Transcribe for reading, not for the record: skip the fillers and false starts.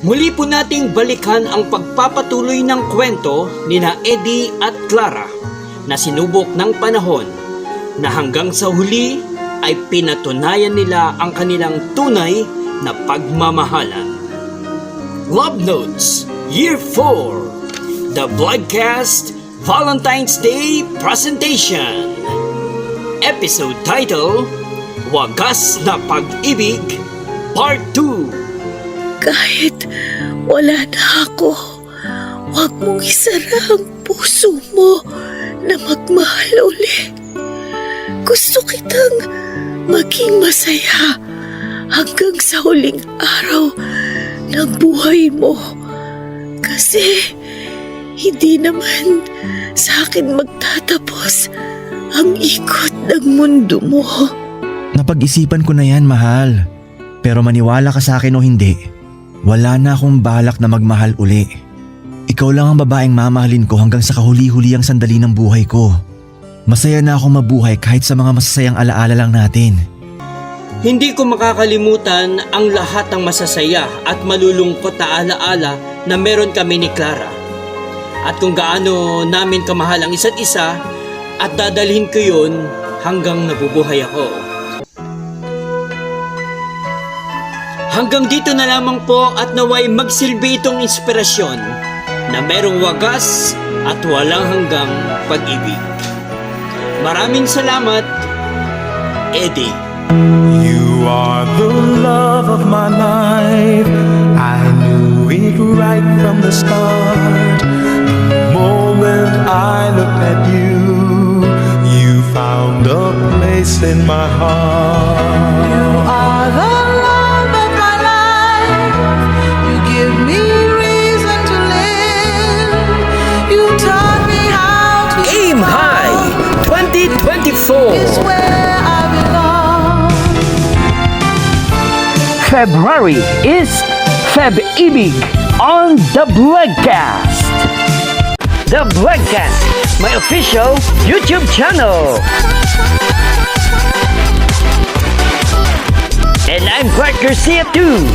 Muli po nating balikan ang pagpapatuloy ng kwento ni na Eddie at Clara na sinubok ng panahon na hanggang sa huli ay pinatunayan nila ang kanilang tunay na pagmamahalan. Love Notes Year 4 The Bloodcast Valentine's Day Presentation. Episode title, Wagas na Pag-ibig Part 2. Kahit wala na ako, huwag mong isara ang puso mo na magmahal ulit. Gusto kitang maging masaya hanggang sa huling araw ng buhay mo. Kasi hindi naman sa akin magtatapos ang ikot ng mundo mo. Napag-isipan ko na yan, mahal. Pero maniwala ka sa akin o hindi, wala na akong balak na magmahal uli. Ikaw lang ang babaeng mamahalin ko hanggang sa kahuli-hulihang sandali ng buhay ko. Masaya na akong mabuhay kahit sa mga masasayang alaala lang natin. Hindi ko makakalimutan ang lahat ng masasaya at malulungkot na alaala na meron kami ni Clara. At kung gaano namin kamahal ang isa't isa at dadalhin ko yun hanggang nabubuhay ako. Hanggang dito na lamang po at naway magsilbi itong inspirasyon na merong wagas at walang hanggang pag-ibig. Maraming salamat, Eddie. You are the love of my life. I knew it right from the start. The moment I looked at you, you found a place in my heart. You are the love of my life. You give me reason to live. You taught me how to Aim High 2024. is where I belong. February is Feb-ibig on The Bloodcast. The Bloodcast, my official YouTube channel. And I'm Clark Garcia too.